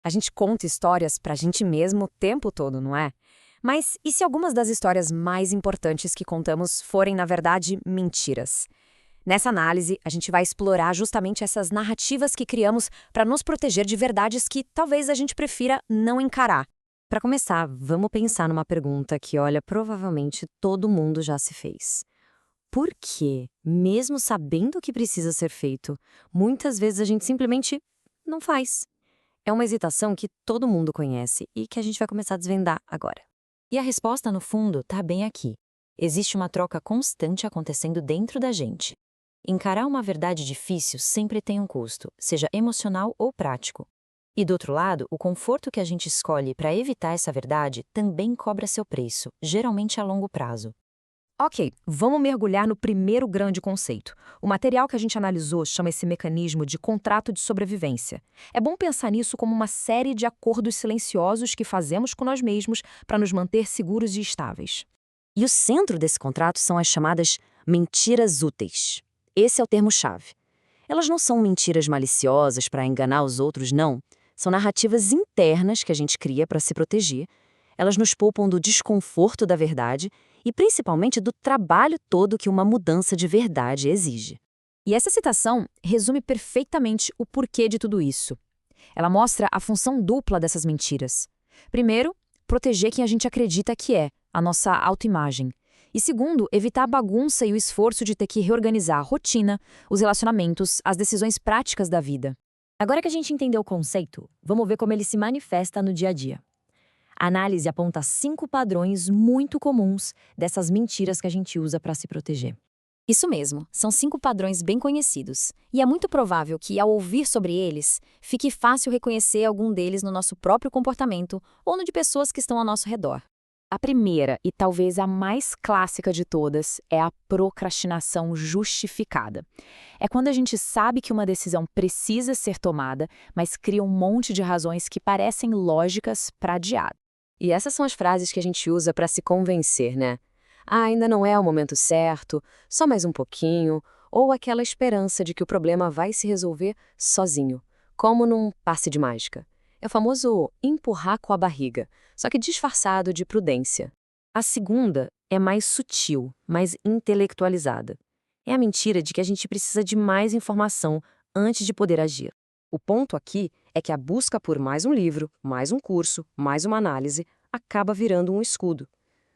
A gente conta histórias pra gente mesmo o tempo todo, não é? Mas e se algumas das histórias mais importantes que contamos forem, na verdade, mentiras? Nessa análise, a gente vai explorar justamente essas narrativas que criamos para nos proteger de verdades que talvez a gente prefira não encarar. Para começar, vamos pensar numa pergunta que, olha, provavelmente todo mundo já se fez. Por que, mesmo sabendo o que precisa ser feito, muitas vezes a gente simplesmente não faz? É uma hesitação que todo mundo conhece e que a gente vai começar a desvendar agora. E a resposta, no fundo, está bem aqui. Existe uma troca constante acontecendo dentro da gente. Encarar uma verdade difícil sempre tem um custo, seja emocional ou prático. E do outro lado, o conforto que a gente escolhe para evitar essa verdade também cobra seu preço, geralmente a longo prazo. Ok, vamos mergulhar no primeiro grande conceito. O material que a gente analisou chama esse mecanismo de contrato de sobrevivência. É bom pensar nisso como uma série de acordos silenciosos que fazemos com nós mesmos para nos manter seguros e estáveis. E o centro desse contrato são as chamadas mentiras úteis. Esse é o termo-chave. Elas não são mentiras maliciosas para enganar os outros, não. São narrativas internas que a gente cria para se proteger. Elas nos poupam do desconforto da verdade e principalmente do trabalho todo que uma mudança de verdade exige. E essa citação resume perfeitamente o porquê de tudo isso. Ela mostra a função dupla dessas mentiras. Primeiro, proteger quem a gente acredita que é, a nossa autoimagem. E segundo, evitar a bagunça e o esforço de ter que reorganizar a rotina, os relacionamentos, as decisões práticas da vida. Agora que a gente entendeu o conceito, vamos ver como ele se manifesta no dia a dia. A análise aponta 5 padrões muito comuns dessas mentiras que a gente usa para se proteger. Isso mesmo, são 5 padrões bem conhecidos. E é muito provável que, ao ouvir sobre eles, fique fácil reconhecer algum deles no nosso próprio comportamento ou no de pessoas que estão ao nosso redor. A primeira, e talvez a mais clássica de todas, é a procrastinação justificada. É quando a gente sabe que uma decisão precisa ser tomada, mas cria um monte de razões que parecem lógicas para adiar. E essas são as frases que a gente usa para se convencer, né? Ah, ainda não é o momento certo, só mais um pouquinho, ou aquela esperança de que o problema vai se resolver sozinho, como num passe de mágica. É o famoso empurrar com a barriga, só que disfarçado de prudência. A segunda é mais sutil, mais intelectualizada. É a mentira de que a gente precisa de mais informação antes de poder agir. O ponto aqui é que a busca por mais um livro, mais um curso, mais uma análise, acaba virando um escudo.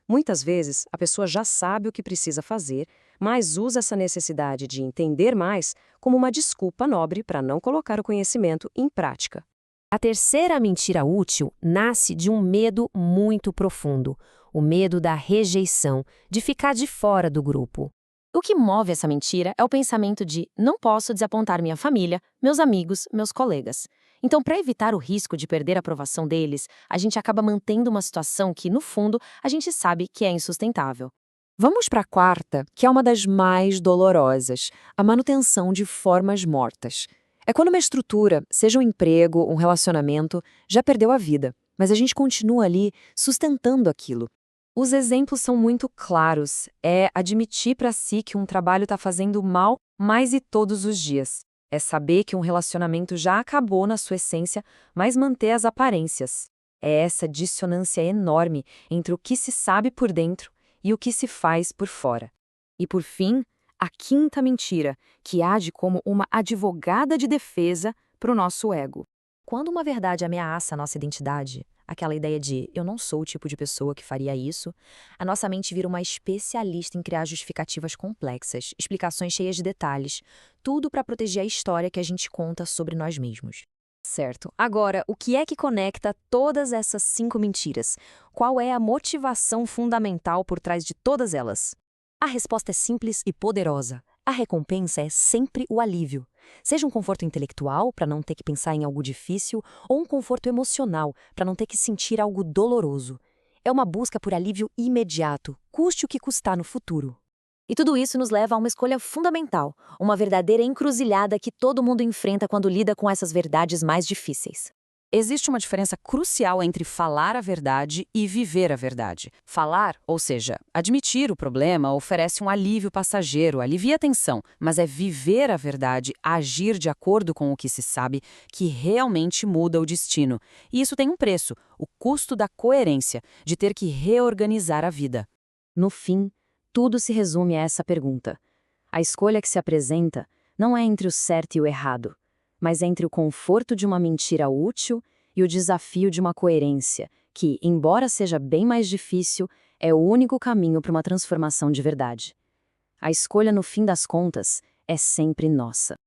Muitas vezes, a pessoa já sabe o que precisa fazer, mas usa essa necessidade de entender mais como uma desculpa nobre para não colocar o conhecimento em prática. A terceira mentira útil nasce de um medo muito profundo, o medo da rejeição, de ficar de fora do grupo. O que move essa mentira é o pensamento de não posso desapontar minha família, meus amigos, meus colegas. Então, para evitar o risco de perder a aprovação deles, a gente acaba mantendo uma situação que, no fundo, a gente sabe que é insustentável. Vamos para a quarta, que é uma das mais dolorosas, a manutenção de formas mortas. É quando uma estrutura, seja um emprego, um relacionamento, já perdeu a vida, mas a gente continua ali sustentando aquilo. Os exemplos são muito claros. É admitir para si que um trabalho está fazendo mal mais e todos os dias. É saber que um relacionamento já acabou na sua essência, mas manter as aparências. É essa dissonância enorme entre o que se sabe por dentro e o que se faz por fora. E por fim, a quinta mentira, que age como uma advogada de defesa para o nosso ego. Quando uma verdade ameaça a nossa identidade, aquela ideia de eu não sou o tipo de pessoa que faria isso, a nossa mente vira uma especialista em criar justificativas complexas, explicações cheias de detalhes, tudo para proteger a história que a gente conta sobre nós mesmos. Certo. Agora, o que é que conecta todas essas 5 mentiras? Qual é a motivação fundamental por trás de todas elas? A resposta é simples e poderosa. A recompensa é sempre o alívio. Seja um conforto intelectual, para não ter que pensar em algo difícil, ou um conforto emocional, para não ter que sentir algo doloroso. É uma busca por alívio imediato, custe o que custar no futuro. E tudo isso nos leva a uma escolha fundamental, uma verdadeira encruzilhada que todo mundo enfrenta quando lida com essas verdades mais difíceis. Existe uma diferença crucial entre falar a verdade e viver a verdade. Falar, ou seja, admitir o problema, oferece um alívio passageiro, alivia a tensão, mas é viver a verdade, agir de acordo com o que se sabe, que realmente muda o destino. E isso tem um preço, o custo da coerência, de ter que reorganizar a vida. No fim, tudo se resume a essa pergunta. A escolha que se apresenta não é entre o certo e o errado, mas entre o conforto de uma mentira útil e o desafio de uma coerência, que, embora seja bem mais difícil, é o único caminho para uma transformação de verdade. A escolha, no fim das contas, é sempre nossa.